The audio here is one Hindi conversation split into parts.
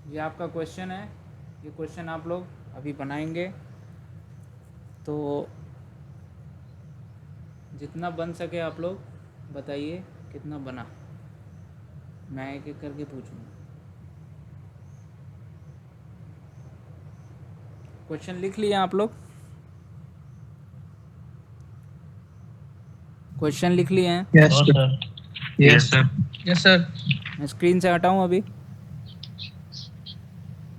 ये आपका क्वेश्चन है, ये क्वेश्चन आप लोग अभी बनाएंगे, तो जितना बन सके आप लोग बताइए कितना बना, मैं एक एक करके पूछूंगा। क्वेश्चन लिख लिया आप लोग? क्वेश्चन लिख लिए हैं? Yes sir. Yes sir. Yes sir. मैं स्क्रीन से हटाऊं अभी?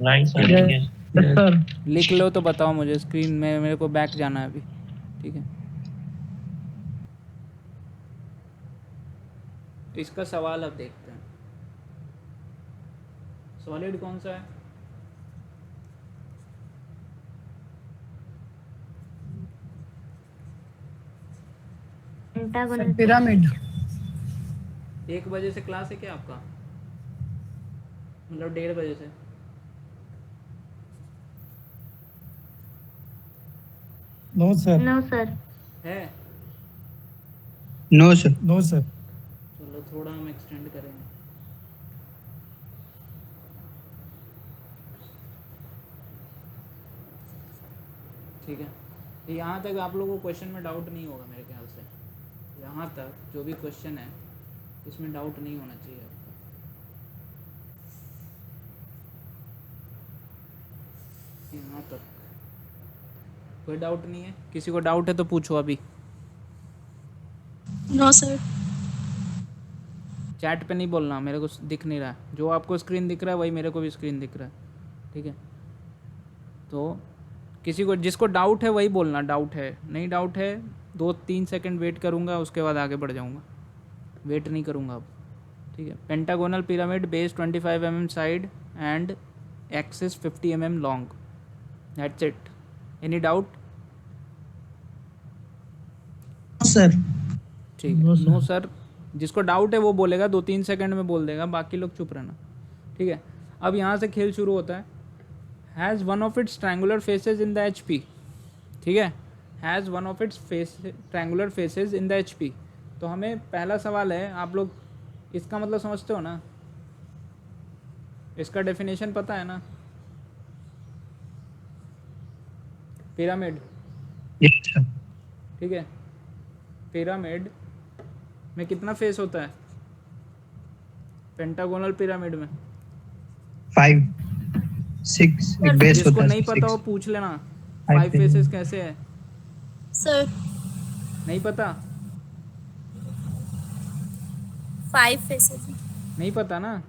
नहीं सर। Yes sir. लिख लो तो बताओ मुझे, स्क्रीन में मेरे को बैक जाना है अभी, ठीक है। इसका सवाल अब देखते हैं। सॉलिड कौन सा है? पिरामिड। 1 बजे से क्लास है क्या आपका? मतलब 1:30 बजे से? No sir. No sir. है? No sir. No sir. चलो थोड़ा हम एक्सटेंड करेंगे। ठीक है, तो यहाँ तक आप लोगों को क्वेश्चन में डाउट नहीं होगा मेरे ख्याल से। यहाँ तक जो भी क्वेश्चन है इसमें डाउट नहीं होना चाहिए आपको। यहाँ तक कोई डाउट नहीं है? किसी को डाउट है तो पूछो अभी। No sir. चैट पे नहीं बोलना, मेरे को दिख नहीं रहा है। जो आपको स्क्रीन दिख रहा है वही मेरे को भी स्क्रीन दिख रहा है, ठीक है। तो किसी को, जिसको डाउट है वही बोलना डाउट है, नहीं डाउट है 2-3 सेकंड वेट करूँगा, उसके बाद आगे बढ़ जाऊँगा, वेट नहीं करूँगा अब, ठीक है। Pentagonal pyramid, base 25 mm side and axis 50 mm long, that's it. Any doubt? Sir. ठीक है, नो सर। जिसको डाउट है वो बोलेगा, 2-3 सेकंड में बोल देगा, बाकी लोग चुप रहना, ठीक है। अब यहाँ से खेल शुरू होता है। Has one of it's triangular faces in the H P, ठीक है। Has one of it's triangular faces in the H P. तो हमें पहला सवाल है, आप लोग इसका मतलब समझते हो ना? इसका डेफिनेशन पता है ना? Pyramid, yes sir. ठीक है। पिरामिड में कितना फेस होता है? पेंटागोनल पिरामिड में 5 6 एक बेस जिसको होता है नहीं सर, पता हो 6 पूछ लेना। 5 5 फेसेस कैसे है? सर नहीं पता? 5 फेसेस। नहीं पता ना?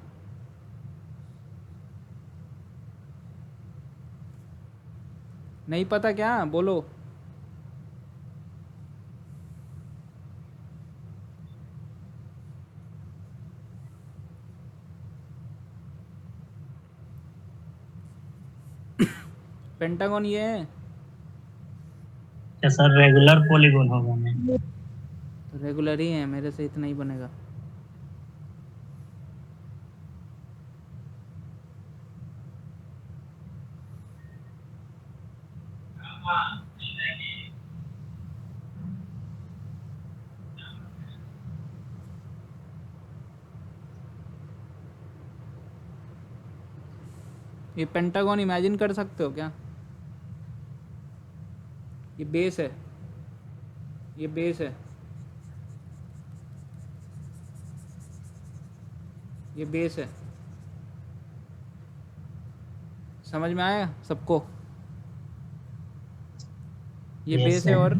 नहीं पता क्या? बोलो। पेंटागन ये है क्या सर? रेगुलर पॉलीगॉन होगा ना? तो रेगुलर ही है, मेरे से इतना ही बनेगा। ये पेंटागन इमेजिन कर सकते हो क्या? ये बेस है, ये बेस है, ये बेस है। समझ में आया सबको? ये यस बेस है सर। और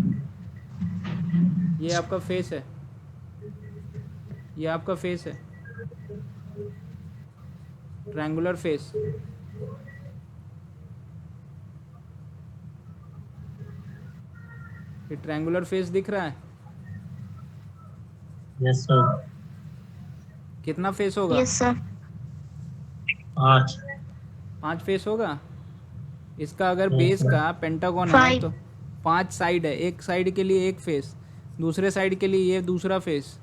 ये आपका फेस है, ये आपका फेस है, ट्रायंगुलर फेस। ये ट्रायंगुलर फेस दिख रहा है? Yes sir. कितना फेस होगा? Yes sir. 5। 5 फेस होगा। इसका अगर यस बेस सर। का पेंटागन है 5। तो 5 साइड है, एक साइड के लिए एक फेस, दूसरे साइड के लिए ये दूसरा फेस,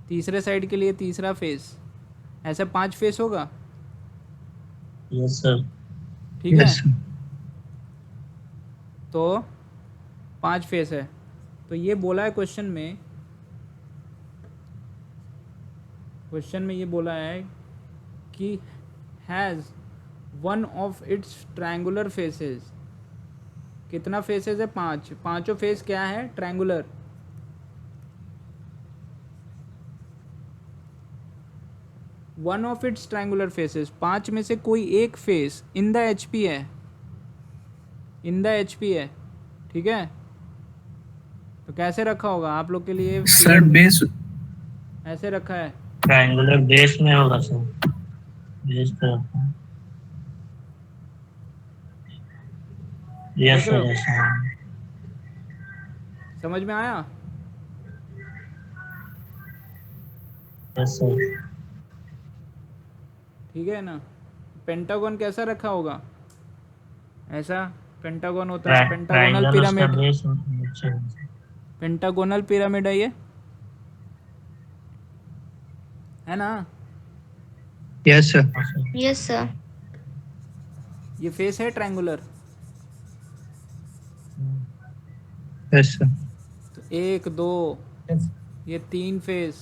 तीसरे साइड के लिए तीसरा फेस, ऐसे 5 फेस होगा, यस सर। ठीक है। Yes sir. तो 5 फेस है। तो ये बोला है क्वेश्चन में, क्वेश्चन में ये बोला है कि has one of it's triangular faces. कितना फेसेस है? 5। पांचों फेस क्या है? Triangular. One of it's triangular faces, 5 में से कोई एक फेस इन द एचपी है, इन द एचपी है, ठीक है। तो कैसे रखा होगा आप लोग के लिए? सर बेस ऐसे रखा है। ट्रायंगुलर बेस में होगा सर, बेस पे रखा है। यस देख रहे सर, हो? यस समझ में आया? सर। ठीक है ना। पेंटागन कैसा रखा होगा? ऐसा पेंटागन होता है, पेंटागोनल ट्रायंगल उसका पिरामिड। बेस नीचे है। पेंटागोनल पिरामिड है ये, है ना। Yes sir. हाँ सर। Yes, sir. ये फेस है ट्रायंगुलर। Yes sir. तो 1 2 Yes. ये 3 फेस,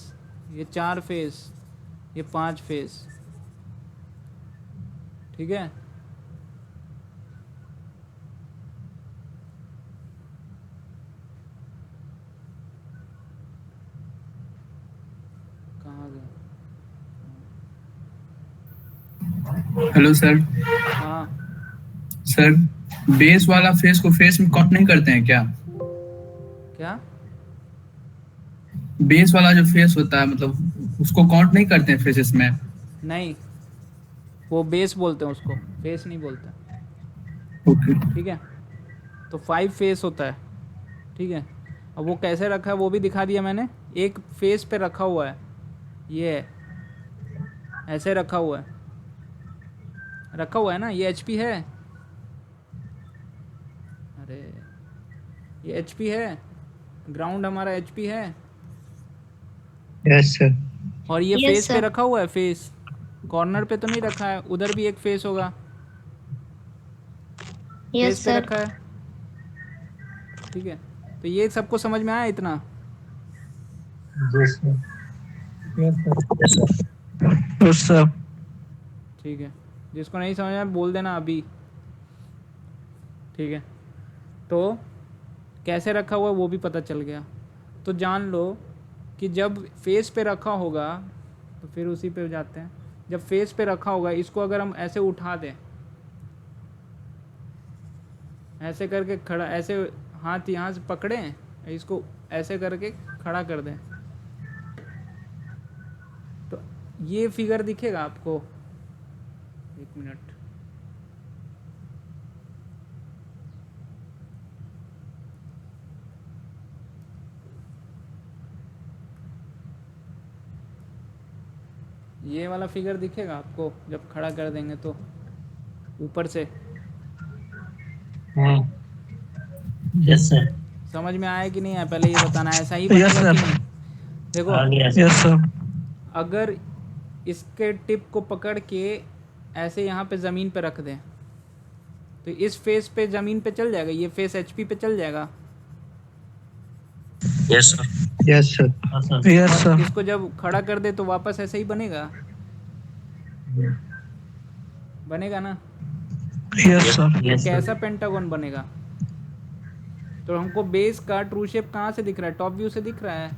ये 4 फेस, ये 5 फेस, ठीक है। कहाँ गया? Hello sir. हाँ, सर बेस वाला फेस को फेस में काउंट नहीं करते हैं क्या? क्या? बेस वाला जो फेस होता है मतलब उसको काउंट नहीं करते हैं फेसेस में? नहीं, वो बेस बोलते हैं उसको, फेस नहीं बोलते, ओके। ठीक है। तो 5 फेस होता है, ठीक है। अब वो कैसे रखा है वो भी दिखा दिया मैंने। एक फेस पे रखा हुआ है, ये है, ऐसे रखा हुआ है, रखा हुआ है ना। ये एचपी है, अरे ये एचपी है, ग्राउंड हमारा एचपी है। Yes sir. और ये Yes, फेस पे sir. रखा हुआ है, फेस कॉर्नर पे तो नहीं रखा है, उधर भी एक फेस होगा, Yes, फेस पे sir. रखा है, ठीक है। तो ये सबको समझ में आया इतना? Yes sir. Yes, sir. Yes sir. Yes sir. ठीक है, जिसको नहीं समझ में बोल देना अभी, ठीक है। तो कैसे रखा हुआ है वो भी पता चल गया। तो जान लो कि जब फेस पे रखा होगा, तो फिर उसी पे जाते हैं। जब फेस पे रखा होगा, इसको अगर हम ऐसे उठा दें, ऐसे करके खड़ा, ऐसे हाथ यहाँ से पकड़ें, इसको ऐसे करके खड़ा कर दें, तो ये फिगर दिखेगा आपको। 1 मिनट, ये वाला फिगर दिखेगा आपको जब खड़ा कर देंगे तो, ऊपर से। Yes sir. समझ में आया कि नहीं आया? पहले ये बताना है, ऐसा ही बनेगा कि नहीं? देखो, आ गया सर। Yes sir. अगर इसके टिप को पकड़ के ऐसे यहाँ पे ज़मीन पे रख दें, तो इस फेस पे ज़मीन पे चल जाएगा, ये फेस एचपी पे चल जाएगा। Yes sir. Yes sir. हाँ सर। यस और सर। इसको जब खड़ा कर दे तो वापस ऐसे ही बनेगा, बनेगा ना। Yes sir. यस कैसा सर। पेंटागन बनेगा? तो हमको बेस का ट्रू शेप कहाँ से दिख रहा है? टॉप व्यू से दिख रहा है।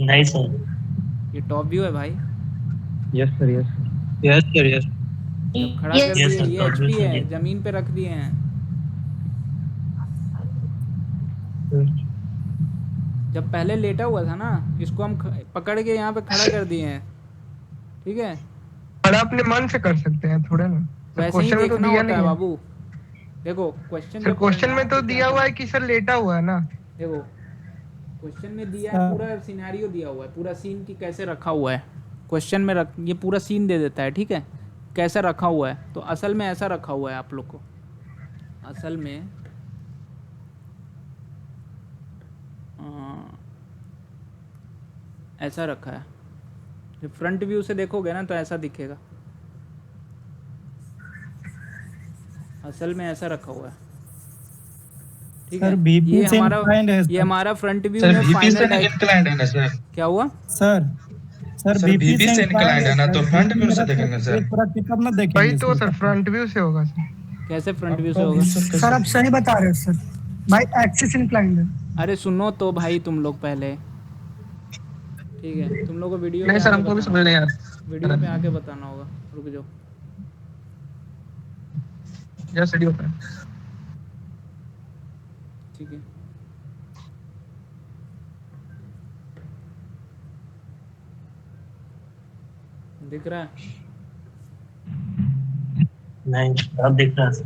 नहीं सर। ये टॉप व्यू है भाई, yes sir. Yes yes sir. Yes जब खड़ा Yes. कर Yes, दिए, sir, ये top एचपी view से है, दिख- ज़मीन पे रख दिए हैं। जब पहले लेटा हुआ था ना, इसको हम पकड़ के यहाँ पे खड़ा कर दिए हैं, ठीक है। और अपने मन से कर सकते हैं थोड़ा ना। सर वैसे ही क्वेश्चन में तो देखना दिया होता है नहीं है। बाबू। देखो क्वेश्चन सर जब क्वेश्चन पढ़ना में तो क्या दिया हुआ है करना? कि सर लेटा हुआ है ना। देखो क्वेश्चन में दिया है, हाँ। पूरा सिनेरियो दिया हुआ है, पूरा सीन की कैसे रखा हुआ है। क्वेश्चन में रख, ये पूरा सीन दे देता है, ठीक है, कैसा रखा हुआ है। तो असल में ऐसा रखा हुआ है आप लोग को, असल में ऐसा रखा है। जब फ्रंट व्यू से देखोगे ना तो ऐसा दिखेगा, असल में ऐसा रखा हुआ है, ठीक है। सर बीपी ये से हमारा, इंक्लाइंड है ये सर। हमारा फ्रंट व्यू सर है, बीपी से फाइनल इंक्लाइंड है ना सर? क्या हुआ? Sir sir sir BP VP से इंक्लाइंड है ना, तो फ्रंट व्यू से देखेंगे सर। पूरा टिकअप ना वही देखेंगे तो इसमें। सर फ्रंट व्यू से होगा सर। कैसे फ्रंट व्यू से आपका होगा? व्यू सर सर आप कैसे? सही बता रहे हो सर, भाई एक्सिस इंक्लाइंड है। अरे सुनो तो भाई तुम लोग पहले, ठीक है, तुम लोग को वीडियो पे नहीं सर आके हमको भी बताना समझ नहीं होगा, आया। वीडियो पे आके बताना होगा। रुक जाओ। यस रेडी होता है। ठीक है, दिख रहा है? नहीं, अब दिख रहा है सर।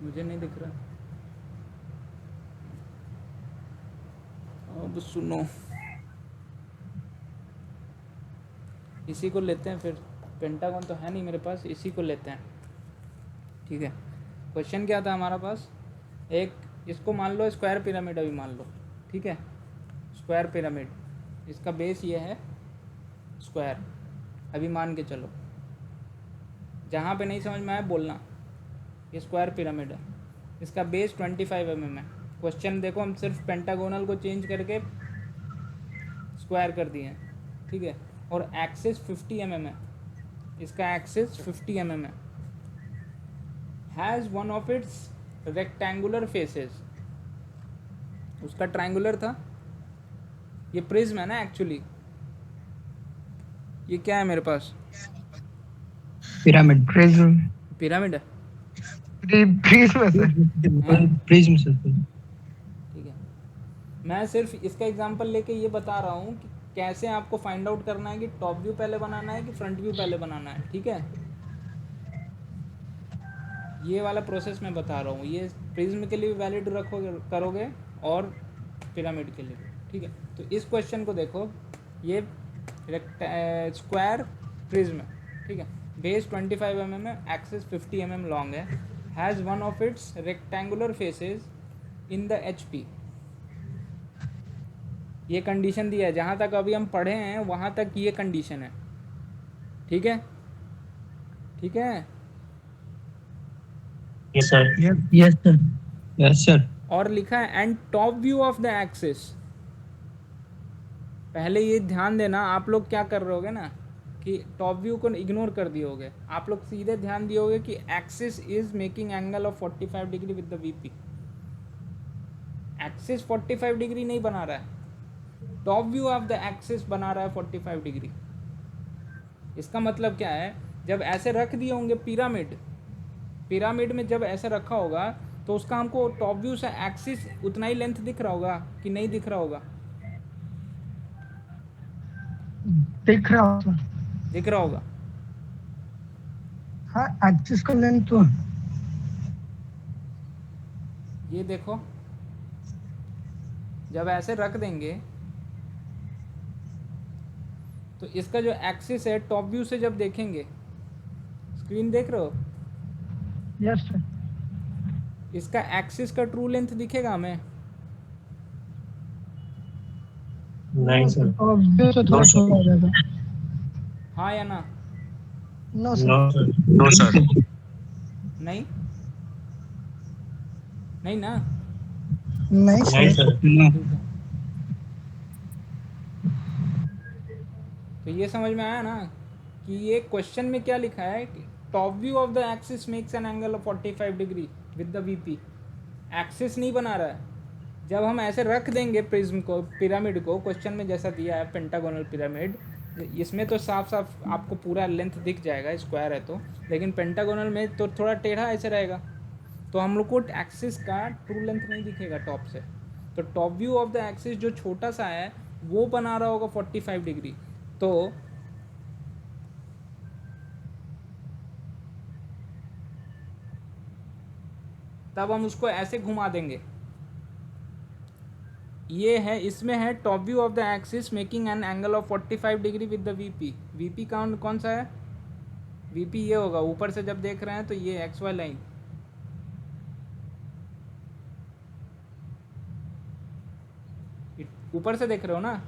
मुझे नहीं दिख रहा। अब सुनो, इसी को लेते हैं फिर। पेंटागन तो है नहीं मेरे पास, इसी को लेते हैं। ठीक है, क्वेश्चन क्या था हमारा पास? एक इसको मान लो स्क्वायर पिरामिड, अभी मान लो, ठीक है, स्क्वायर पिरामिड, इसका बेस ये है स्क्वायर। अभी मान के चलो, जहाँ पे नहीं समझ में आया बोलना। ये स्क्वायर पिरामिड है, इसका बेस 25 mm है। क्वेश्चन देखो, हम सिर्फ पेंटागोनल को चेंज करके स्क्वायर कर दिए हैं, ठीक है, और एक्सिस 50 mm है, इसका एक्सिस 50 mm है। Has one of it's rectangular faces, उसका ट्रायंगुलर था। ये प्रिज्म है ना एक्चुअली, ये क्या है मेरे पास? पिरामिड। प्रिज्म। पिरामिड है, प्रिज्म सर। Prism sir. ठीक है। मैं सिर्फ इसका एग्जांपल लेके ये बता रहा हूँ कि कैसे आपको फाइंड आउट करना है कि टॉप व्यू पहले बनाना है कि फ्रंट व्यू पहले बनाना है, ठीक है। ये वाला प्रोसेस मैं बता रहा हूँ, ये प्रिज्म के लिए भी वैलिड रखोगे, करोगे, और पिरामिड के लिए भी, ठीक है। तो इस क्वेश्चन को देखो, ये स्क्वायर प्रिज्म, ठीक है, बेस 25 mm है, एक्सिस 50 mm लॉन्ग है, has one of it's rectangular faces in the HP। ये कंडीशन दिया है, जहाँ तक अभी हम पढ़े हैं वहाँ तक ये कंडीशन है, ठीक है, ठीक है। Yes sir. Yes sir. Yes sir. और लिखा है and top view of the axis. पहले ये ध्यान देना, आप लोग क्या कर रहे होगे ना कि टॉप व्यू को इग्नोर कर दिए होगे, आप लोग सीधे ध्यान दिए होगे कि axis is making angle of 45 degree with the VP। Axis 45 degree नहीं बना रहा है, top view of the axis बना रहा है 45 डिग्री। इसका मतलब क्या है, जब ऐसे रख दिए होंगे पिरामिड में जब ऐसे रखा होगा तो उसका हमको टॉप व्यू से एक्सिस उतना ही लेंथ दिख रहा होगा कि नहीं दिख रहा होगा? दिख रहा हो सर। दिख रहा होगा। हाँ एक्सिस का लेंथ तो ये देखो, जब ऐसे रख देंगे तो इसका जो एक्सिस है टॉप व्यू से जब देखेंगे, स्क्रीन देख रहे हो, यस सर। इसका एक्सिस का ट्रू लेंथ दिखेगा हमें? नहीं सर। व्यू से थोड़ा छोटा हो जाएगा। हाँ या ना? No sir. No sir. No sir. नहीं, नहीं ना? नहीं नहीं सर। सर। ठीक है, तो ये समझ में आया ना कि ये क्वेश्चन में क्या लिखा है कि top view of the axis makes an angle of 45 degree with the VP। Axis नहीं बना रहा है। जब हम ऐसे रख देंगे प्रिज्म को, पिरामिड को, क्वेश्चन में जैसा दिया है पेंटागोनल पिरामिड, इसमें तो साफ साफ आपको पूरा लेंथ दिख जाएगा, स्क्वायर है तो, लेकिन पेंटागोनल में तो थोड़ा टेढ़ा ऐसे रहेगा, तो हम लोग को एक्सिस का ट्रू लेंथ नहीं दिखेगा टॉप से। तो top view of the axis जो छोटा सा है वो बना रहा होगा 45 डिग्री। तो तब हम उसको ऐसे घुमा देंगे। ये है, इसमें है top view of the axis making an angle of 45 degree with the VP। VP कौन सा है? VP ये होगा, ऊपर से जब देख रहे हैं तो ये XY लाइन, ऊपर से देख रहे हो ना,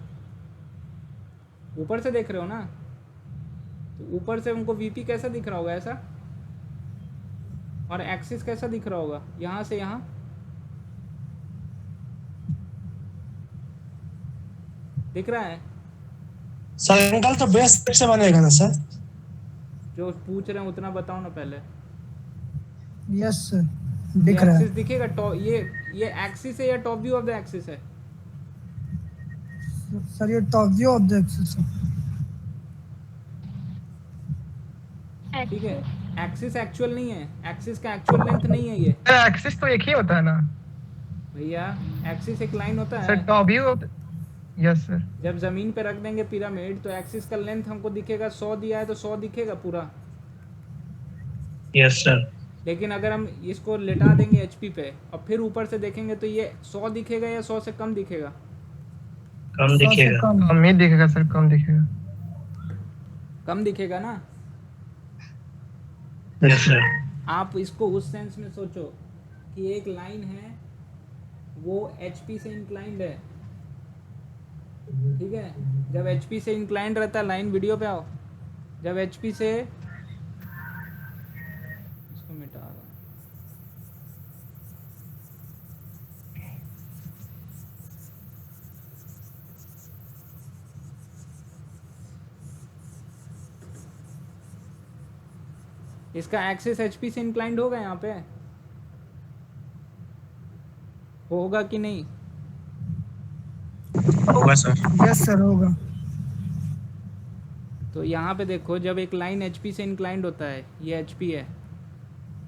ऊपर से देख रहे हो ना, तो ऊपर से उनको VP कैसा दिख रहा होगा? ऐसा। और एक्सिस कैसा दिख रहा होगा? यहाँ से यहाँ, दिख रहा है? सर एंगल तो बेस से बनेगा ना सर? जो पूछ रहे हैं उतना बताओ ना पहले। यस सर, दिख रहा एक्सिस है दिखेगा? ये एक्सिस है या top view of the axis है? सर। ये top view of the axis है। ठीक है, एक्सिस एक्चुअल नहीं है, एक्सिस का एक्चुअल लेंथ नहीं है ये एक्सिस तो एक ही होता है ना भैया। एक्सिस एक लाइन होता सर, है। Top view. Yes sir. जब जमीन पे रख देंगे पिरामिड तो एक्सिस का लेंथ हमको दिखेगा 100 दिया है तो 100 दिखेगा पूरा। Yes sir. लेकिन अगर हम इसको लेटा देंगे एचपी पे और फिर ऊपर से देखेंगे तो ये 100 दिखेगा या 100 से कम दिखेगा? कम दिखेगा। कम ही दिखेगा सर, कम दिखेगा। कम दिखेगा ना। Yes sir. आप इसको उस सेंस में सोचो कि एक लाइन है वो एचपी से इंक्लाइंड है, ठीक है। जब एचपी से इंक्लाइंड रहता है लाइन, वीडियो पे आओ, जब एचपी से इसको मिटा दो। इसका एक्सिस एचपी से इंक्लाइंड होगा यहाँ पे, होगा कि नहीं? होगा सर। यस सर, होगा। तो यहाँ पे देखो, जब एक लाइन एचपी से इंक्लाइंड होता है, ये एचपी है,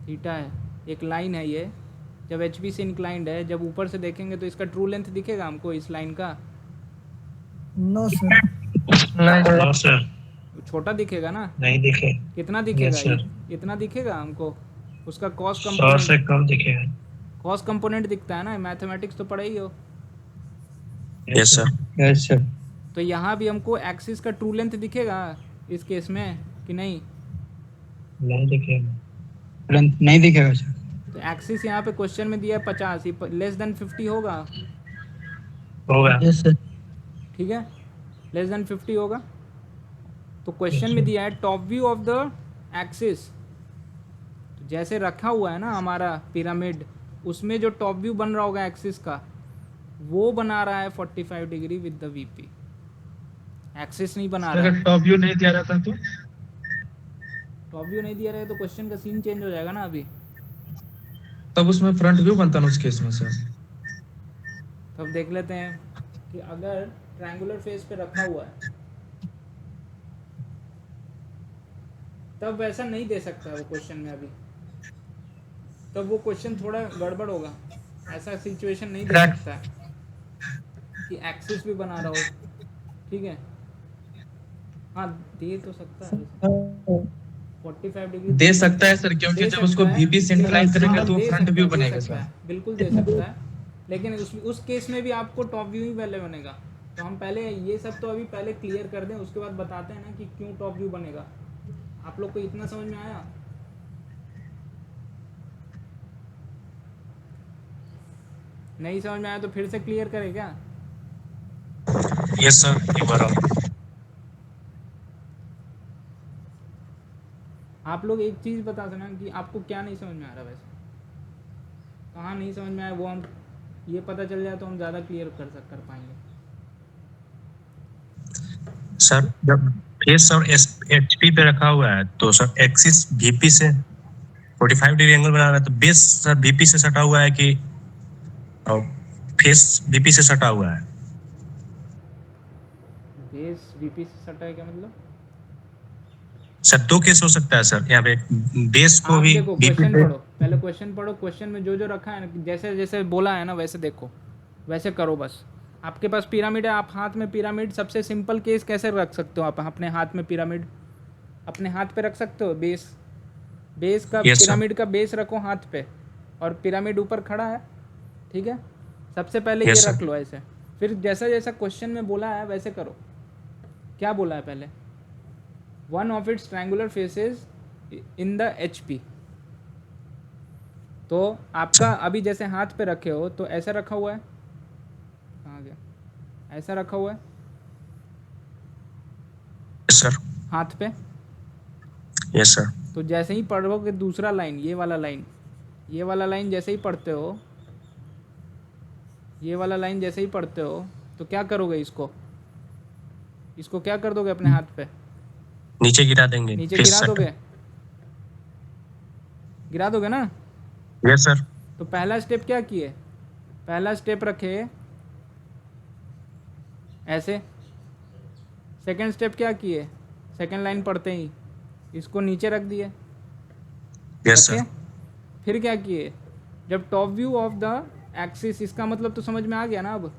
थीटा है, एक लाइन है ये, जब एचपी से इंक्लाइंड है, जब ऊपर से देखेंगे तो इसका ट्रू लेंथ दिखेगा हमको इस लाइन का? No sir. नहीं नो सर। छोटा दिखेगा ना। नहीं दिखे। कितना दिखेगा? Yes, sir. इतना दिखेगा हमको। उसका कॉस 100 से कंपोनेंट, कम दिखेगा। कॉस कंपोनेंट दिखता है ना, मैथमेटिक्स तो पढ़े ही हो। Yes sir. Yes sir. तो यहाँ भी हमको एक्सिस का ट्रू लेंथ दिखेगा इस केस में कि नहीं? नहीं दिखेगा। तुरंत नहीं दिखेगा सर। तो एक्सिस यहाँ पे क्वेश्चन में दिया है 50, ये लेस देन 50 होगा, होगा। Yes sir. ठीक है, लेस देन 50 होगा। तो क्वेश्चन में दिया है top view of the axis, तो जैसे रखा हुआ है ना हमारा पिरामिड, उसमें जो टॉप व्यू बन रहा होगा एक्सिस का, वो बना रहा है 45 degree with the VP. Axis नहीं बना रहा है। टॉप व्यू नहीं दिया रहता तो टॉप व्यू नहीं दिया रहे तो क्वेश्चन का सीन चेंज हो जाएगा ना अभी। तब उसमें फ्रंट व्यू बनता ना उस केस में सर। तो अब देख लेते हैं कि अगर ट्रायंगुलर फेस पे रखा हुआ है तब वैसा नहीं दे सकता वो क्वेश्चन में अभी, तब वो क्वेश्चन थोड़ा गड़बड़ होगा। ऐसा सिचुएशन नहीं दे सकता है कि एक्सिस भी बना रहा हो, ठीक है। हाँ दे तो सकता है 45 डिग्री दे सकता है सर, क्योंकि जब उसको VP से इंक्लाइन करेंगे तो फ्रंट व्यू बनेगा सर। बिल्कुल दे सकता है, लेकिन उस केस में भी आपको टॉप व्यू ही पहले बनेगा। तो हम पहले ये सब तो अभी पहले क्लियर कर दें, उसके बाद बताते हैं ना कि क्यों टॉप व्यू बनेगा। आप लोग को इतना समझ में आया? नहीं समझ में आया तो फिर से क्लियर करें क्या? यस सर, एक बार और। आप लोग एक चीज़ बता देना कि आपको क्या नहीं समझ में आ रहा, वैसे कहाँ नहीं समझ में आया, वो हम ये पता चल जाए तो हम ज़्यादा क्लियर कर पाएंगे। सर जब फेस और एचपी पे रखा हुआ है तो सर एक्सिस वीपी से 45 डिग्री एंगल बना रहा है, तो बेस सर वीपी से सटा हुआ है कि और फेस वीपी से सटा हुआ है? बेस वीपी से सटा है क्या मतलब? सर दो केस हो सकता है सर, यहाँ पे बेस को आप भी देखो वीपी क्वेश्चन पे। पढ़ो, पहले क्वेश्चन पढ़ो। क्वेश्चन में जो जो रखा है ना, जैसे जैसे बोला है ना वैसे देखो, वैसे करो बस। आपके पास पिरामिड है, आप हाथ में पिरामिड, सबसे सिंपल केस कैसे रख सकते हो आप अपने हाथ में पिरामिड? अपने हाथ पे रख सकते हो बेस का, Yes, sir. पिरामिड का बेस रखो हाथ पे और पिरामिड ऊपर खड़ा है, ठीक है। सबसे पहले Yes, ये sir. रख लो ऐसे, फिर जैसा जैसा क्वेश्चन में बोला है वैसे करो। क्या बोला है पहले? One of it's triangular faces in the HP. तो आपका अभी जैसे हाथ पे रखे हो तो ऐसा रखा हुआ है, कहाँ गया, ऐसा रखा हुआ है सर। हाथ पे। Yes sir. तो जैसे ही पढ़ोगे दूसरा लाइन, ये वाला लाइन जैसे ही पढ़ते हो, ये वाला लाइन जैसे ही पढ़ते हो तो क्या करोगे, इसको इसको क्या कर दोगे अपने हाथ पे? नीचे गिरा देंगे। नीचे फेस गिरा सर। दोगे? गिरा दोगे ना? Yes sir. तो पहला स्टेप क्या किए? पहला स्टेप रखे ऐसे। सेकंड स्टेप क्या किए? सेकंड लाइन पढ़ते ही इसको नीचे रख दिए। यस रखे? सर। फिर क्या किए? जब top view of the axis, इसका मतलब तो समझ में आ गया ना अब?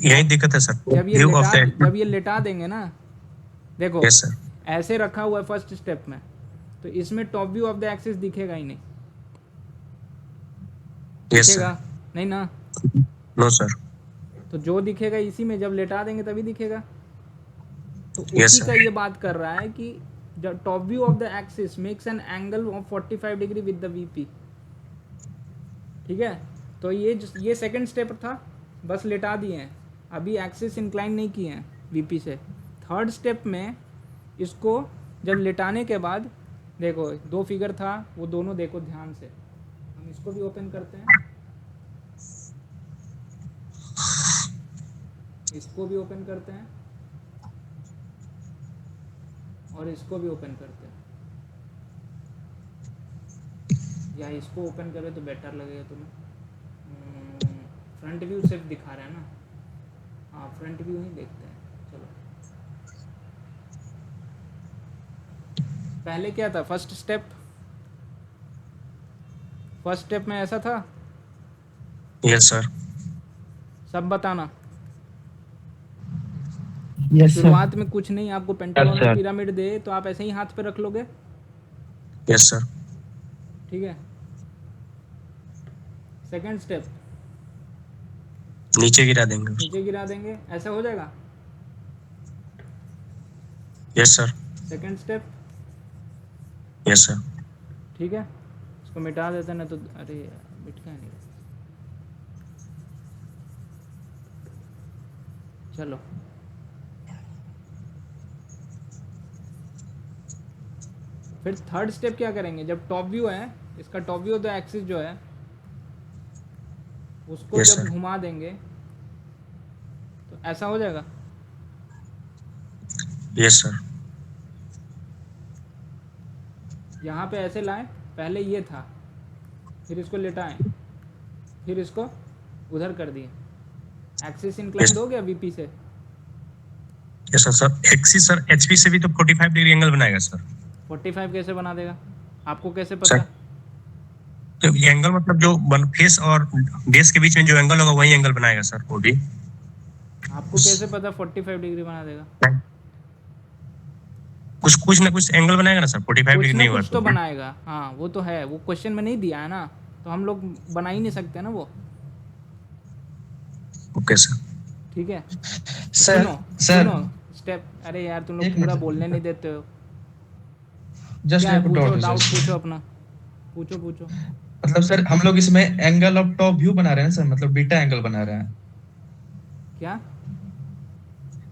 यही दिक्कत है सर। जब ये लेटा देंगे ना, देखो यस सर। ऐसे रखा हुआ है फर्स्ट स्टेप में, तो इसमें top view of the axis दिखेगा ही नहीं। यस दिखेगा सर। नहीं ना? No sir. तो जो दिखेगा इसी में, जब लेटा देंगे तभी दिखेगा। तो Yes, उसी sir. का ये बात कर रहा है कि the top view of the axis makes an angle of 45 degree with the VP. ठीक है, तो ये सेकंड स्टेप था, बस लेटा दिए हैं, अभी एक्सिस इंक्लाइन नहीं किए हैं वीपी से। थर्ड स्टेप में इसको जब लेटाने के बाद, देखो 2 फिगर था, वो दोनों देखो ध्यान से। हम इसको भी ओपन करते हैं, इसको भी ओपन करते हैं, और इसको भी ओपन करते हैं। या इसको ओपन करें तो बेटर लगेगा तुम्हें। फ्रंट व्यू सिर्फ दिखा रहा है ना? हाँ, फ्रंट व्यू ही देखते हैं। चलो, पहले क्या था? फर्स्ट स्टेप में ऐसा था। Yes sir. सब बताना। Yes sir. शुरुआत में कुछ नहीं, आपको पेंटागोनल sir. पिरामिड दे तो आप ऐसे ही हाथ पे रख लोगे। Yes sir. ठीक है। सेकंड स्टेप, नीचे गिरा देंगे। नीचे गिरा देंगे, ऐसा हो जाएगा। Yes sir. Second step, yes sir. ठीक है। इसको मिटा देते ना तो, अरे मिट क्या नहीं। चलो, फिर थर्ड स्टेप क्या करेंगे? जब टॉप व्यू है, इसका टॉप व्यू द एक्सिस जो है, उसको Yes, जब sir. घुमा देंगे तो ऐसा हो जाएगा। Yes sir. यहाँ पे ऐसे लाएं, पहले ये था, फिर इसको लेटाएं, फिर इसको उधर कर दिए। एक्सिस इंक्लाइंड हो गया वीपी से। Yes sir. Sir axis sir HP से भी तो 45 डिग्री एंगल बनाएगा सर। 45 कैसे बना देगा? आपको कैसे सर, पता? तो ये एंगल मतलब जो फेस और बेस के बीच में जो एंगल होगा वही एंगल बनाएगा सर वो भी। आपको कैसे पता 45 डिग्री बना देगा? कुछ ना कुछ एंगल बनाएगा ना सर। 45 कुछ डिग्री ना नहीं हुआ कुछ तो बनाएगा। हाँ, वो तो है, वो क्वेश्चन में नहीं दिया है ना, तो हम लोग बना ही नहीं सकते ना वो। Okay sir. ठीक है। सर सुनो स्टेप। अरे यार, तुम लोग पूरा बोलने नहीं देते हो। जस्ट क्या एक पूछो? Doubt doubt sir. पूछो अपना, पूछो। मतलब सर हम लोग इसमें एंगल ऑफ टॉप व्यू बना रहे हैं सर, मतलब बीटा एंगल बना रहे हैं क्या?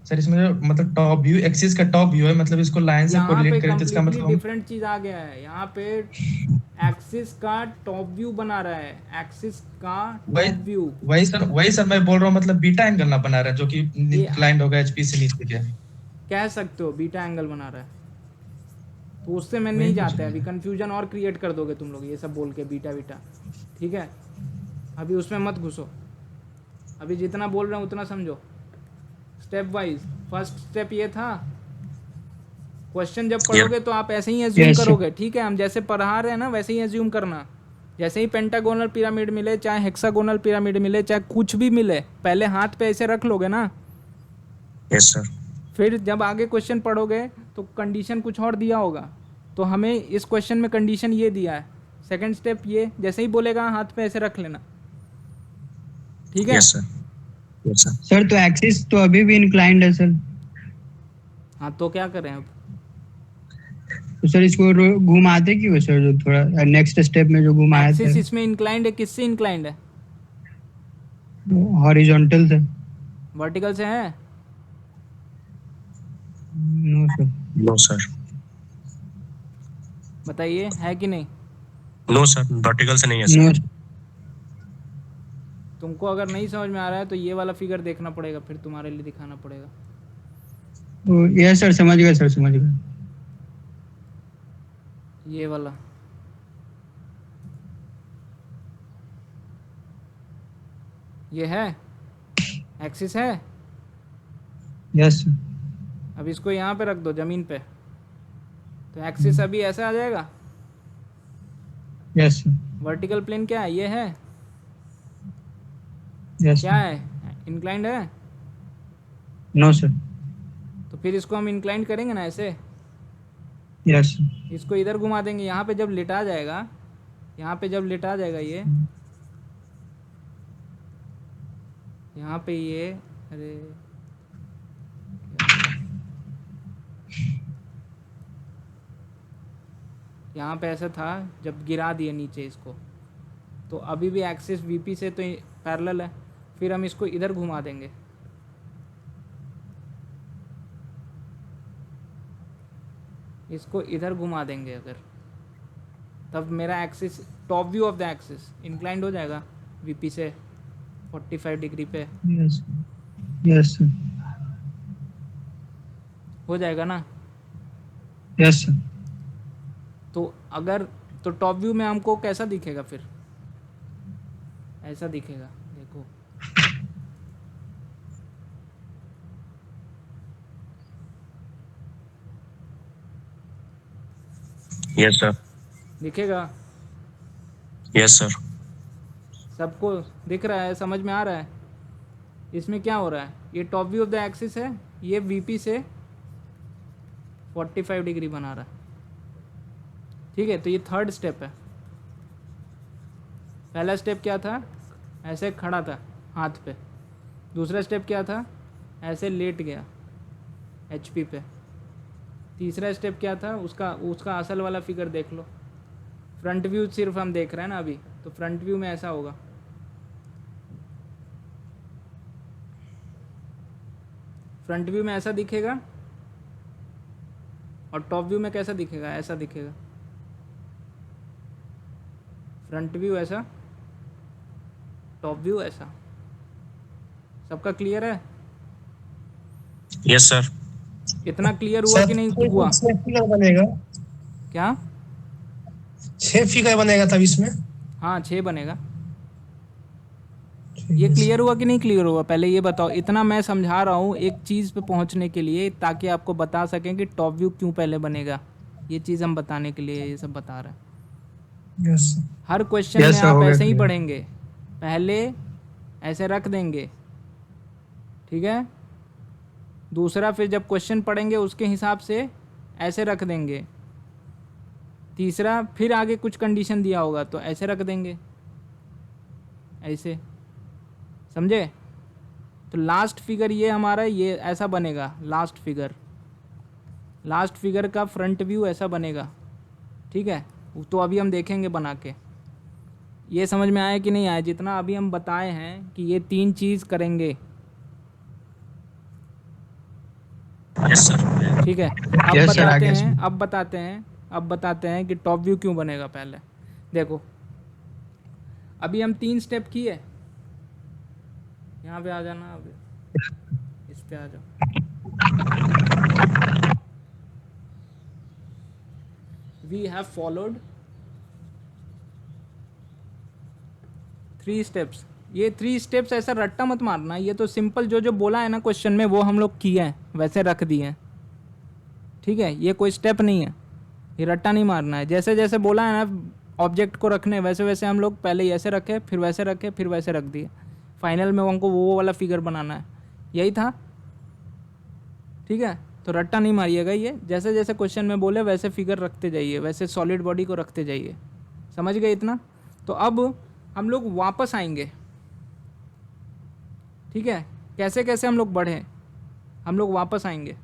सर। इसमें जो मतलब टॉप व्यू, एक्सिस का टॉप व्यू है, मतलब इसको लाइन से यहाँ पे कोरिलेट करें तो इसका कम्प्लीटली मतलब डिफरेंट चीज आ गया है। यहाँ पे एक्सिस का टॉप व्यू बना रहा है, एक्सिस का टॉप व्यू। वही सर मैं बोल रहा हूँ, मतलब बीटा एंगल ना बना रहा है जो कि इंक्लाइंड होगा एचपी से नीचे के। कह सकते हो बीटा एंगल बना रहा है, तो उससे मैं नहीं जाते। अभी कंफ्यूजन और क्रिएट कर दोगे तुम लोग ये सब बोल के बीटा। ठीक है, अभी उसमें मत घुसो। अभी जितना बोल रहे हैं उतना समझो, स्टेप वाइज। फर्स्ट स्टेप ये था, क्वेश्चन जब पढ़ोगे तो आप ऐसे ही एज्यूम करोगे। ठीक है, हम जैसे पढ़ा रहे हैं ना वैसे ही एज्यूम करना। जैसे ही पेंटागोनल पिरामिड मिले, चाहे हेक्सागोनल पिरामिड मिले, चाहे कुछ भी मिले, पहले हाथ पे ऐसे रख लोगे ना। Yes sir. फिर जब आगे क्वेश्चन पढ़ोगे तो कंडीशन कुछ और दिया होगा, तो हमें इस क्वेश्चन में कंडीशन ये दिया है। सेकंड स्टेप ये, जैसे ही बोलेगा हाथ पे ऐसे रख लेना। ठीक है। Yes sir. Yes sir. Sir तो एक्सिस तो अभी भी इंक्लाइंड है सर। हाँ, तो क्या करें अब? तो सर इसको घुमाते क्यों सर? जो थोड़ा नेक्स्ट स्टेप में जो घुमाया एक्सिस था इसमें इंक्लाइंड है, किससे इंक्लाइंड है? हॉरिजॉन्टल से। वर्टिकल से है? No sir. No sir. बताइए, है कि नहीं? नो सर, वर्टिकल से नहीं है सर। नो तुमको अगर नहीं समझ में आ रहा है तो ये वाला फिगर देखना पड़ेगा, फिर तुम्हारे लिए दिखाना पड़ेगा। यस सर, समझ गए सर, समझ गए। ये वाला ये है, एक्सिस है। Yes sir. अब इसको यहाँ पे रख दो ज़मीन पे, तो एक्सिस अभी ऐसा आ जाएगा। Yes sir. वर्टिकल प्लेन क्या है? ये है। यस क्या है? इंक्लाइंड है। No sir. तो फिर इसको हम इंक्लाइंड करेंगे ना ऐसे, यस सर। इसको इधर घुमा देंगे। यहाँ पे जब लिटा जाएगा, यहाँ पे जब लिटा जाएगा ये, यहाँ पे ये, अरे यहाँ पे ऐसा था जब गिरा दिए नीचे इसको, तो अभी भी एक्सिस वीपी से तो पैरेलल है। फिर हम इसको इधर घुमा देंगे, इसको इधर घुमा देंगे अगर, तब मेरा axis, top view of the axis inclined हो जाएगा वीपी से 45 डिग्री पे। यस। Yes sir. हो जाएगा ना? Yes sir. तो अगर तो टॉप व्यू में हमको कैसा दिखेगा फिर? ऐसा दिखेगा, देखो। Yes sir. दिखेगा? Yes sir. सबको दिख रहा है? समझ में आ रहा है? इसमें क्या हो रहा है? ये top view of the axis है, ये वीपी से 45 डिग्री बना रहा है। ठीक है, तो ये थर्ड स्टेप है। पहला स्टेप क्या था? ऐसे खड़ा था हाथ पे। दूसरा स्टेप क्या था? ऐसे लेट गया एचपी पे। तीसरा स्टेप क्या था? उसका असल वाला फिगर देख लो। फ्रंट व्यू सिर्फ हम देख रहे हैं ना अभी, तो फ्रंट व्यू में ऐसा होगा। फ्रंट व्यू में ऐसा दिखेगा, और टॉप व्यू में कैसा दिखेगा? ऐसा दिखेगा। फ्रंट व्यू ऐसा, टॉप व्यू ऐसा। सबका क्लियर है? Yes sir. इतना क्लियर हुआ कि नहीं हुआ? 6 फिगर बनेगा, क्या? 6 फिगर बनेगा तब इसमें। हाँ, 6 बनेगा। ये क्लियर हुआ कि नहीं क्लियर हुआ? पहले ये बताओ। इतना मैं समझा रहा हूँ एक चीज़ पे पहुँचने के लिए, ताकि आपको बता सकें कि टॉप व्यू क्यों पहले बनेगा। ये चीज़ हम बताने के लिए ये सब बता रहे हैं। यस। हर क्वेश्चन में आप ऐसे ही पढ़ेंगे, पहले ऐसे रख देंगे, ठीक है। दूसरा फिर जब क्वेश्चन पढ़ेंगे उसके हिसाब से ऐसे रख देंगे। तीसरा फिर आगे कुछ कंडीशन दिया होगा तो ऐसे रख देंगे, ऐसे, समझे? तो लास्ट फिगर ये हमारा ये ऐसा बनेगा। लास्ट फिगर का फ्रंट व्यू ऐसा बनेगा, ठीक है। तो अभी हम देखेंगे बना के। ये समझ में आया कि नहीं आया? जितना अभी हम बताए हैं कि ये 3 चीज़ करेंगे, यस सर। ठीक है। अब बताते हैं कि टॉप व्यू क्यों बनेगा। पहले देखो, अभी हम 3 स्टेप किए। यहाँ पे आ जाना, अभी इस पे आ जाओ। We have followed 3 steps। ये 3 steps ऐसा रट्टा मत मारना। ये तो सिंपल जो बोला है ना क्वेश्चन में, वो हम लोग किए हैं, वैसे रख दिए हैं, ठीक है। ये कोई स्टेप नहीं है, ये रट्टा नहीं मारना है। जैसे जैसे बोला है ना ऑब्जेक्ट को रखने, वैसे वैसे हम लोग पहले ऐसे रखे, फिर वैसे रखे, फिर वैसे रख दिए। फाइनल में हमको वो वाला फिगर बनाना है, यही था, ठीक है। तो रट्टा नहीं मारिएगा। ये जैसे जैसे क्वेश्चन में बोले वैसे फिगर रखते जाइए, वैसे सॉलिड बॉडी को रखते जाइए। समझ गए इतना? तो अब हम लोग वापस आएंगे, ठीक है। कैसे कैसे हम लोग बढ़े, हम लोग वापस आएंगे।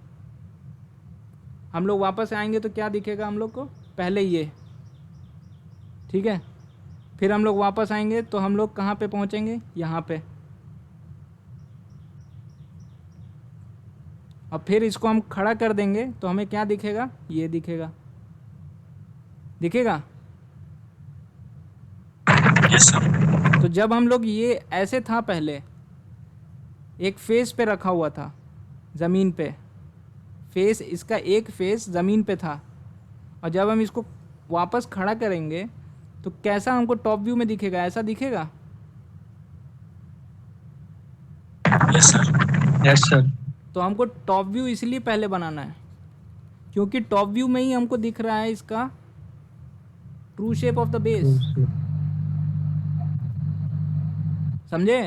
हम लोग वापस आएंगे तो क्या दिखेगा हम लोग को? पहले ये, ठीक है। फिर हम लोग वापस आएंगे तो हम लोग कहाँ पे पहुँचेंगे? यहाँ पे। और फिर इसको हम खड़ा कर देंगे तो हमें क्या दिखेगा? ये दिखेगा, दिखेगा। Yes sir. तो तो जब हम लोग ये ऐसे था पहले, एक फेस पे रखा हुआ था ज़मीन पे, फेस इसका एक फेस ज़मीन पे था, और जब हम इसको वापस खड़ा करेंगे तो कैसा हमको टॉप व्यू में दिखेगा? ऐसा दिखेगा? Yes sir. Yes sir. तो हमको टॉप व्यू इसलिए पहले बनाना है क्योंकि टॉप व्यू में ही हमको दिख रहा है इसका true shape of the base. समझे?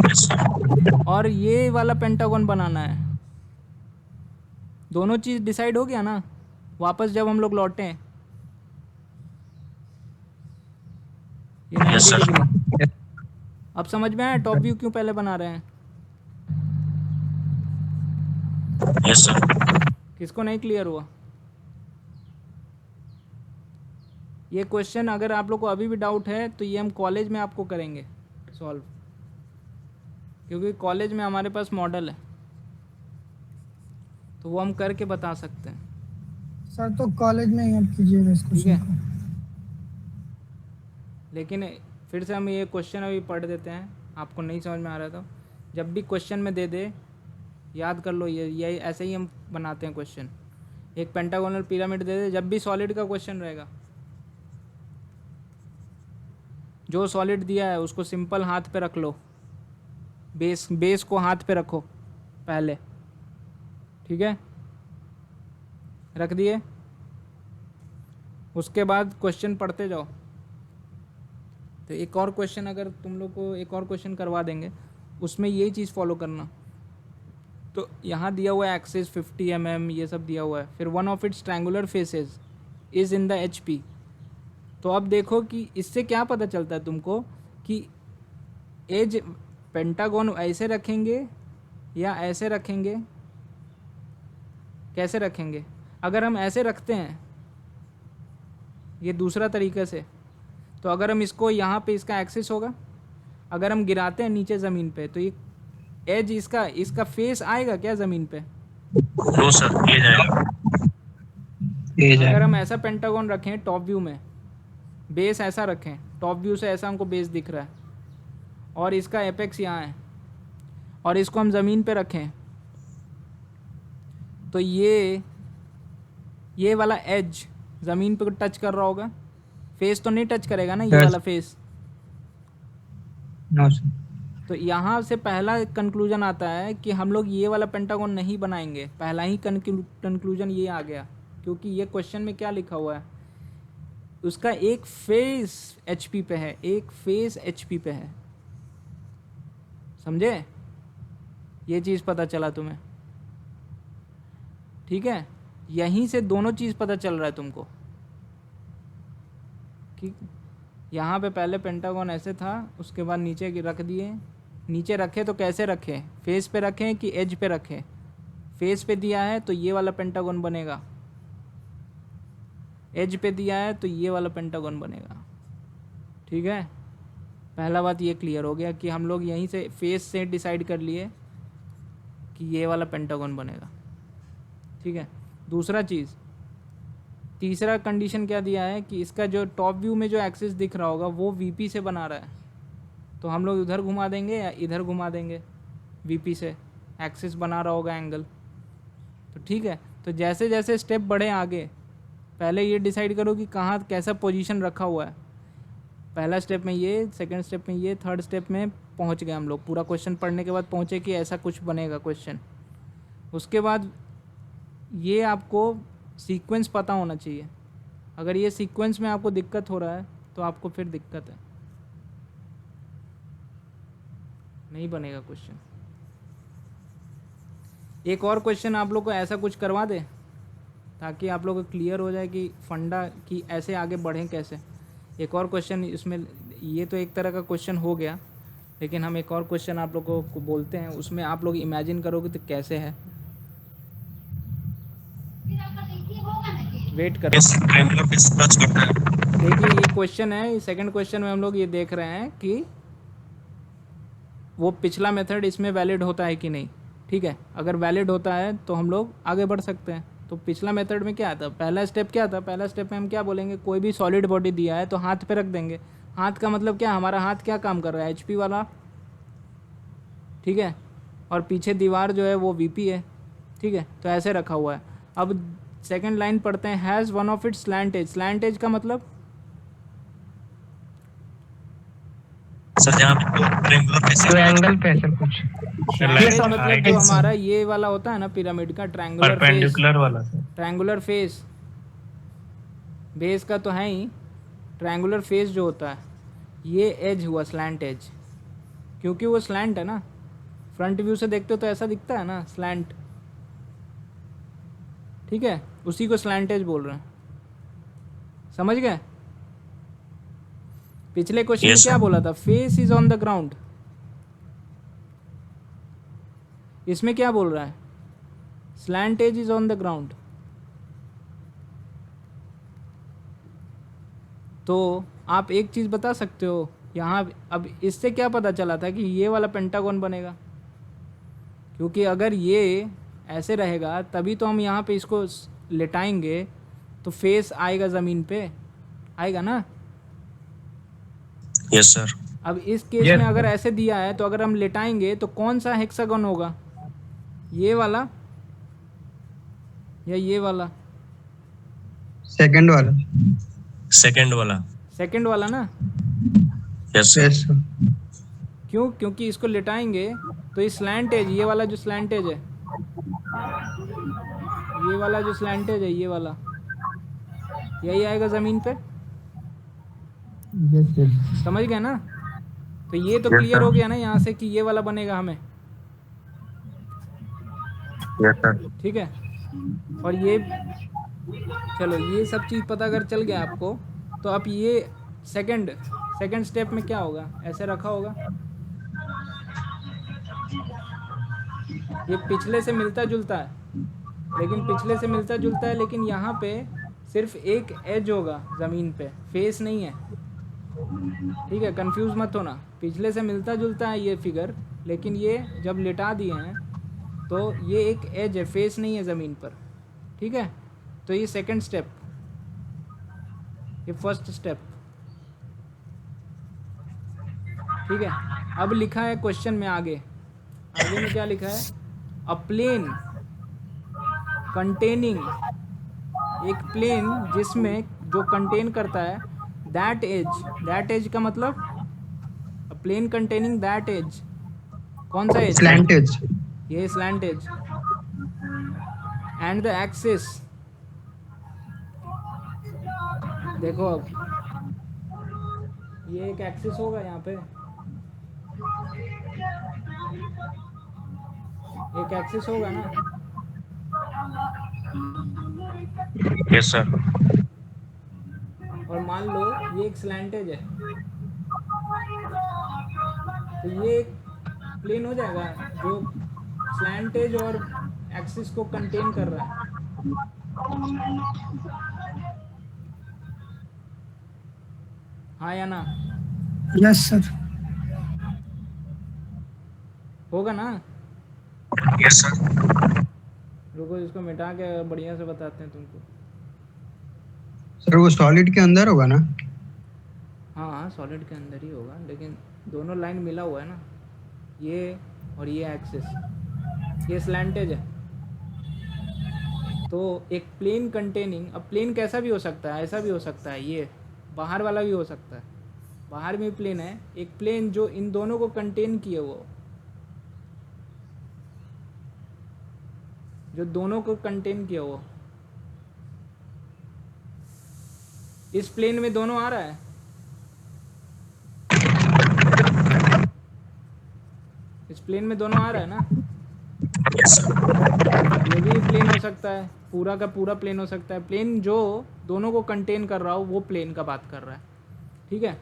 Yes sir. और ये वाला पेंटागन बनाना है। दोनों चीज़ डिसाइड हो गया ना वापस जब हम लोग लौटे? ये 90 Yes, sir. डिग्री। अब समझ में आया टॉप व्यू क्यों पहले बना रहे हैं? Yes sir. किसको नहीं क्लियर हुआ? ये क्वेश्चन अगर आप लोग को अभी भी डाउट है तो ये हम कॉलेज में आपको करेंगे सॉल्व, क्योंकि कॉलेज में हमारे पास मॉडल है तो वो हम करके बता सकते हैं। सर तो कॉलेज में ही आप कीजिएगा इस ठीक है, क्वेश्चन को। लेकिन फिर से हम ये क्वेश्चन अभी पढ़ देते हैं, आपको नहीं समझ में आ रहा था जब भी क्वेश्चन में दे दे याद कर लो, ये ऐसे ही हम बनाते हैं क्वेश्चन। एक पेंटागोनल पिरामिड दे दे, जब भी सॉलिड का क्वेश्चन रहेगा, जो सॉलिड दिया है उसको सिंपल हाथ पे रख लो, बेस को हाथ पे रखो पहले, ठीक है? रख दिए, उसके बाद क्वेश्चन पढ़ते जाओ। तो एक और क्वेश्चन अगर तुम लोग को एक और क्वेश्चन करवा देंगे उसमें यही चीज़ फॉलो करना। तो यहाँ दिया हुआ है एक्सिस 50 mm, ये सब दिया हुआ है, फिर one of it's triangular faces is in the HP। तो अब देखो कि इससे क्या पता चलता है तुमको कि एज पेंटागन ऐसे रखेंगे या ऐसे रखेंगे, कैसे रखेंगे? अगर हम ऐसे रखते हैं ये दूसरा तरीके से, तो अगर हम इसको यहाँ पे इसका एक्सिस होगा, अगर हम गिराते हैं नीचे ज़मीन पे तो ये एज इसका फेस आएगा क्या ज़मीन पे? नो सर, ये जाएगा। अगर हम ऐसा पेंटागन रखें टॉप व्यू में, बेस ऐसा रखें, टॉप व्यू से ऐसा हमको बेस दिख रहा है और इसका एपेक्स यहाँ है, और इसको हम ज़मीन पे रखें तो ये वाला एज ज़मीन पे टच कर रहा होगा, फेस तो नहीं टच करेगा ना ये वाला फेस। No sir. तो यहाँ से पहला कंक्लूजन आता है कि हम लोग ये वाला पेंटागन नहीं बनाएंगे। पहला ही कंक्लूजन ये आ गया, क्योंकि ये क्वेश्चन में क्या लिखा हुआ है, उसका एक फेस HP पे है, एक फेस HP पे है। समझे? ये चीज़ पता चला तुम्हें? ठीक है, यहीं से दोनों चीज़ पता चल रहा है तुमको कि यहाँ पे पहले पेंटागन ऐसे था, उसके बाद नीचे रख दिए। नीचे रखे तो कैसे रखें? फेस पे रखें कि एज पे रखें? फेस पे दिया है तो ये वाला पेंटागन बनेगा, एज पे दिया है तो ये वाला पेंटागन बनेगा। ठीक है, पहला बात ये क्लियर हो गया कि हम लोग यहीं से फेस से डिसाइड कर लिए कि ये वाला पेंटागन बनेगा। ठीक है, दूसरा चीज़, तीसरा कंडीशन क्या दिया है कि इसका जो टॉप व्यू में जो एक्सिस दिख रहा होगा वो VP से बना रहा है, तो हम लोग उधर घुमा देंगे या इधर घुमा देंगे, VP से एक्सिस बना रहा होगा एंगल। तो ठीक है, तो जैसे जैसे स्टेप बढ़े आगे, पहले ये डिसाइड करो कि कहाँ कैसा पोजीशन रखा हुआ है। पहला स्टेप में ये, सेकंड स्टेप में ये, थर्ड स्टेप में पहुँच गए हम लोग। पूरा क्वेश्चन पढ़ने के बाद पहुँचे कि ऐसा कुछ बनेगा क्वेश्चन। उसके बाद ये आपको सीक्वेंस पता होना चाहिए। अगर ये सीक्वेंस में आपको दिक्कत हो रहा है तो आपको फिर दिक्कत है, नहीं बनेगा क्वेश्चन। एक और क्वेश्चन आप लोग को ऐसा कुछ करवा दे ताकि आप लोग को क्लियर हो जाए कि फंडा कि ऐसे आगे बढ़ें कैसे। एक और क्वेश्चन इसमें, ये तो एक तरह का क्वेश्चन हो गया, लेकिन हम एक और क्वेश्चन आप लोगों को बोलते हैं, उसमें आप लोग इमेजिन करोगे तो कैसे है। वेट करो, देखिए ये क्वेश्चन है। सेकंड क्वेश्चन में हम लोग ये देख रहे हैं कि वो पिछला मेथड इसमें वैलिड होता है कि नहीं। ठीक है, अगर वैलिड होता है तो हम लोग आगे बढ़ सकते हैं। तो पिछला मेथड में क्या था, पहला स्टेप क्या था? पहला स्टेप में हम क्या बोलेंगे, कोई भी सॉलिड बॉडी दिया है तो हाथ पे रख देंगे। हाथ का मतलब क्या, हमारा हाथ क्या काम कर रहा है, HP वाला, ठीक है, और पीछे दीवार जो है वो VP है, ठीक है, तो ऐसे रखा हुआ है। अब सेकंड लाइन पढ़ते हैं, has one of its slant edge. Slant edge का मतलब सर जहाँ पे ट्रायंगुलर जो फेसेस एंगल पे है सर कुछ। Slant Yes, edge sir. मतलब जो हमारा ये वाला होता है ना पिरामिड का, ट्रायंगुलर फेस, परपेंडिकुलर वाला सर। ट्रायंगुलर फेस बेस का तो है ही, ट्रायंगुलर फेस जो होता है ये एज हुआ स्लैंट एज, क्योंकि वो स्लैंट है ना, फ्रंट व्यू से देखते हो तो ऐसा दिखता है ना स्लैंट, ठीक है, उसी को स्लैंट एज बोल रहे हैं, समझ गए। पिछले क्वेश्चन में Yes, क्या sir. बोला था, face is on the ground, इसमें क्या बोल रहा है, slant edge is on the ground. तो आप एक चीज़ बता सकते हो यहाँ, अब इससे क्या पता चला था कि ये वाला पेंटागन बनेगा, क्योंकि अगर ये ऐसे रहेगा तभी तो हम यहाँ पे इसको लेटाएंगे तो फेस आएगा ज़मीन पे, आएगा ना। Yes sir. अब इस केस Yes, में अगर sir. ऐसे दिया है तो अगर हम लेटाएंगे तो कौन सा हेक्सागन होगा, ये वाला या ये वाला, सेकंड वाला। सेकंड वाला। सेकंड वाला ना। Yes sir. Yes sir. क्यों, क्योंकि इसको लेटाएंगे तो ये स्लैंट एज, ये वाला जो स्लैंट एज है, ये वाला जो स्लैंट एज है, ये वाला यही आएगा ज़मीन पे, यस यस समझ गए ना। तो ये तो Yes, क्लियर sir. हो गया ना यहाँ से कि ये वाला बनेगा हमें, यस सर। ठीक है। और ये चलो ये सब चीज़ पता अगर चल गया आपको, तो अब ये सेकंड स्टेप में क्या होगा, ऐसे रखा होगा, ये पिछले से मिलता जुलता है, लेकिन यहाँ पे सिर्फ एक एज होगा ज़मीन पे, फेस नहीं है, ठीक है, कंफ्यूज मत होना। पिछले से मिलता जुलता है ये फिगर, लेकिन ये जब लिटा दिए हैं तो ये एक एज है, फेस नहीं है ज़मीन पर, ठीक है। तो ये सेकंड स्टेप, ये फर्स्ट स्टेप, ठीक है। अब लिखा है क्वेश्चन में आगे में क्या लिखा है, अ प्लेन कंटेनिंग, एक प्लेन जिसमें जो कंटेन करता है दैट एज का मतलब प्लेन कंटेनिंग दैट एज, कौन सा एज, स्लैंट एज। ये slant edge, and the axis, देखो अब ये एक एक्सिस होगा यहाँ पे, एक एक्सिस होगा ना, यस सर। और मान लो ये एक स्लैंटेज है, तो ये एक प्लेन हो जाएगा जो स्लैंटेज और एक्सिस को कंटेन कर रहा है, हाँ या ना, यस सर। होगा ना। Yes sir. रुको इसको मिटा के बढ़िया से बताते हैं तुमको। सर वो सॉलिड के अंदर होगा ना। हाँ सॉलिड के अंदर ही होगा, लेकिन दोनों लाइन मिला हुआ है ना, ये और ये एक्सिस, ये स्लैंटेज है। तो एक प्लेन कंटेनिंग, अब प्लेन कैसा भी हो सकता है, ऐसा भी हो सकता है, ये बाहर वाला भी हो सकता है, बाहर में प्लेन है, एक प्लेन जो इन दोनों को कंटेन किए, वो जो दोनों को कंटेन किया, वो इस प्लेन में दोनों आ रहा है, इस प्लेन में दोनों आ रहा है ना। Yes sir. ये भी प्लेन हो सकता है, पूरा का पूरा प्लेन हो सकता है, प्लेन जो दोनों को कंटेन कर रहा हो वो प्लेन का बात कर रहा है, ठीक है।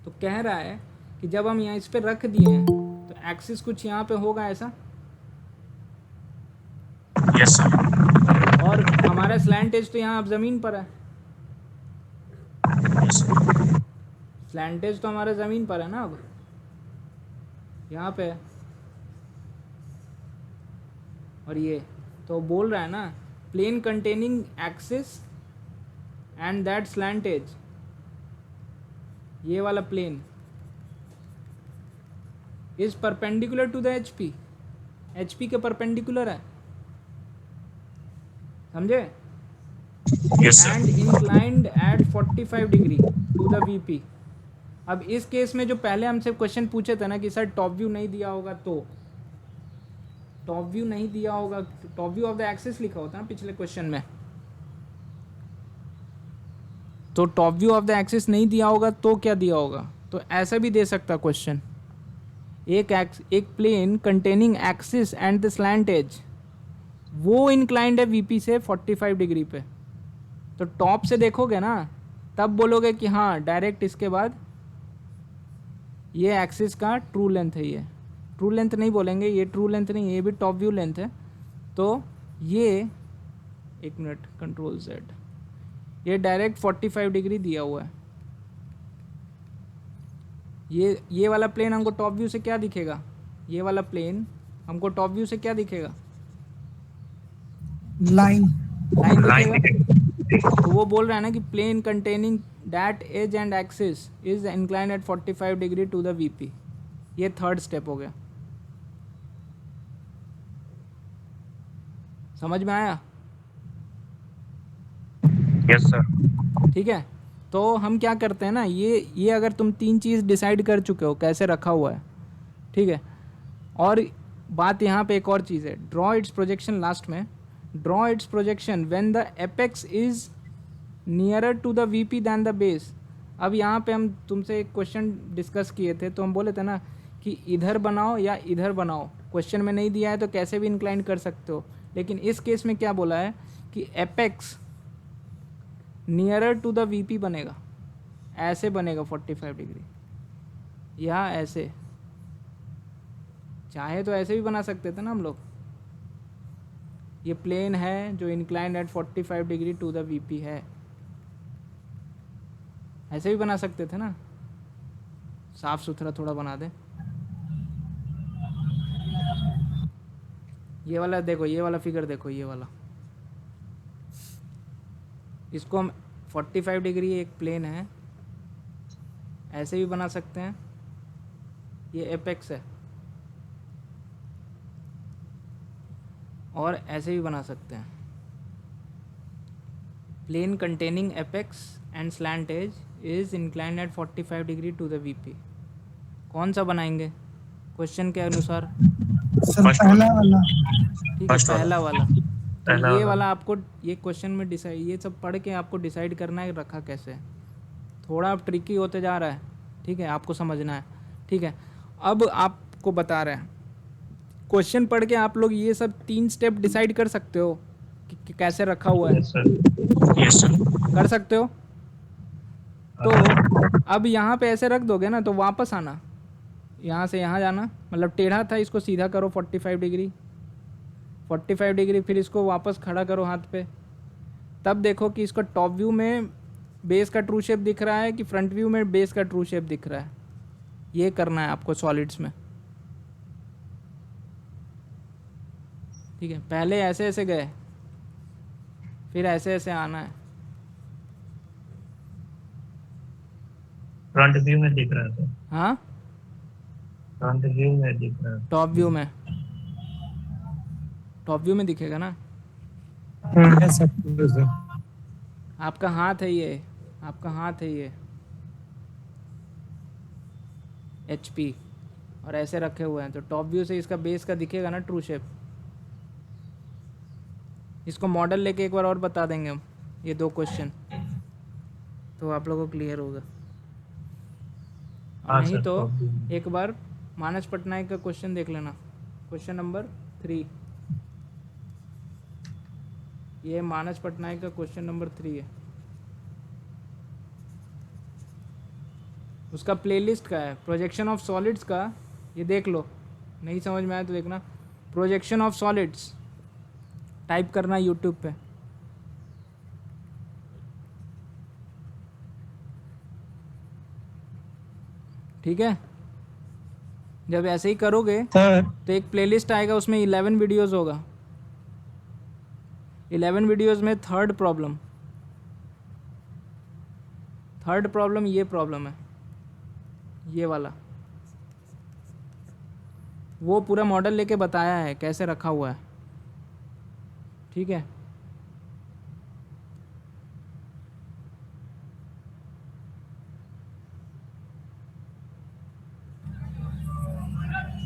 तो कह रहा है कि जब हम यहाँ इस पे रख दिए हैं तो एक्सिस कुछ यहाँ पे होगा ऐसा, यस सर। और हमारा स्लैंट एज तो यहाँ अब ज़मीन पर है, यस सर। स्लैंट एज तो हमारा ज़मीन पर है ना, अब यहाँ पे है। और ये तो बोल रहा है ना, plane containing axis and that slant edge, ये वाला plane is perpendicular to the HP, HP के परपेंडिकुलर है, समझे? Yes sir. And inclined at 45 degree to the VP. अब इस केस में जो पहले हमसे क्वेश्चन पूछे थे ना कि सर टॉप व्यू नहीं दिया होगा, तो टॉप व्यू नहीं दिया होगा, top view of the axis लिखा होता है ना पिछले क्वेश्चन में, तो top view of the axis नहीं दिया होगा तो क्या दिया होगा? तो ऐसा भी दे सकता क्वेश्चन, एक plane containing axis and the slant edge, वो इंक्लाइंड है वीपी से 45 डिग्री पे, तो टॉप से देखोगे ना तब बोलोगे कि हाँ डायरेक्ट इसके बाद ये एक्सिस का ट्रू लेंथ है, ये ट्रू लेंथ नहीं बोलेंगे, ये ट्रू लेंथ नहीं है, ये भी टॉप व्यू लेंथ है। तो ये एक मिनट, कंट्रोल Z, ये डायरेक्ट 45 डिग्री दिया हुआ है। ये वाला प्लेन हमको टॉप व्यू से क्या दिखेगा? ये वाला प्लेन हमको टॉप व्यू से क्या दिखेगा? लाइन लाइन दिखेगा। तो वो बोल रहा है ना कि plane containing that edge and axis is inclined at 45 degree to the VP. ये थर्ड स्टेप हो गया, समझ में आया? Yes sir. ठीक है, तो हम क्या करते हैं ना, ये अगर तुम 3 चीज़ डिसाइड कर चुके हो कैसे रखा हुआ है, ठीक है, और बात यहाँ पे एक और चीज़ है, ड्रॉ इट्स प्रोजेक्शन लास्ट में, draw its projection when the apex is nearer to the VP than the base. अब यहाँ पे हम तुमसे एक क्वेश्चन डिस्कस किए थे, तो हम बोले थे ना कि इधर बनाओ या इधर बनाओ, क्वेश्चन में नहीं दिया है तो कैसे भी इंक्लाइन कर सकते हो, लेकिन इस केस में क्या बोला है कि apex nearer to the VP बनेगा, ऐसे बनेगा 45 डिग्री, या ऐसे, चाहे तो ऐसे भी बना सकते थे ना हम लोग। ये प्लेन है जो inclined at 45 degree to the VP है, ऐसे भी बना सकते थे ना, साफ सुथरा थोड़ा बना दे। ये वाला देखो, ये वाला फिगर देखो, ये वाला, इसको हम 45 डिग्री एक प्लेन है, ऐसे भी बना सकते हैं, ये एपेक्स है, और ऐसे भी बना सकते हैं, plane containing apex and slant edge is inclined at 45 degree to the VP. कौन सा बनाएंगे क्वेश्चन के अनुसार? सर पहला वाला। ठीक है, First वाला। पहला वाला। पहला तो ये वाला। वाला आपको ये क्वेश्चन में डिसाइड, ये सब पढ़ के आपको डिसाइड करना है रखा कैसे है, थोड़ा ट्रिकी होते जा रहा है, ठीक है, आपको समझना है, ठीक है। अब आपको बता रहे हैं, क्वेश्चन पढ़ के आप लोग ये सब 3 स्टेप डिसाइड कर सकते हो कि कैसे रखा हुआ है, यस सर। कर सकते हो। तो अब यहाँ पे ऐसे रख दोगे ना तो वापस आना, यहाँ से यहाँ जाना, मतलब टेढ़ा था इसको सीधा करो 45 डिग्री, 45 डिग्री, फिर इसको वापस खड़ा करो हाथ पे, तब देखो कि इसको टॉप व्यू में बेस का ट्रू शेप दिख रहा है कि फ्रंट व्यू में बेस का ट्रू शेप दिख रहा है। ये करना है आपको सॉलिड्स में, ठीक है। पहले ऐसे ऐसे गए, फिर ऐसे ऐसे आना है, फ्रंट व्यू में दिख रहा है सर, हाँ फ्रंट व्यू में दिख रहा है। टॉप व्यू में, टॉप व्यू में दिखेगा ना, यस सर। आपका हाथ है ये, आपका हाथ है ये HP, और ऐसे रखे हुए हैं, तो टॉप व्यू से इसका बेस का दिखेगा ना ट्रू शेप। इसको मॉडल लेके एक बार और बता देंगे हम, ये 2 क्वेश्चन, तो आप लोगों को क्लियर होगा। हाँ नहीं सर, तो top view। एक बार मानस पटनायक का क्वेश्चन देख लेना, क्वेश्चन नंबर 3, ये मानस पटनायक का क्वेश्चन नंबर 3 है, उसका प्लेलिस्ट का है, प्रोजेक्शन ऑफ सॉलिड्स का, ये देख लो, नहीं समझ में आया तो देखना, प्रोजेक्शन ऑफ सॉलिड्स टाइप करना यूट्यूब पे, ठीक है। जब ऐसे ही करोगे सर तो एक प्लेलिस्ट आएगा, उसमें 11 वीडियोस होगा, 11 वीडियोस में थर्ड प्रॉब्लम ये प्रॉब्लम है, ये वाला, वो पूरा मॉडल लेके बताया है कैसे रखा हुआ है, ठीक है।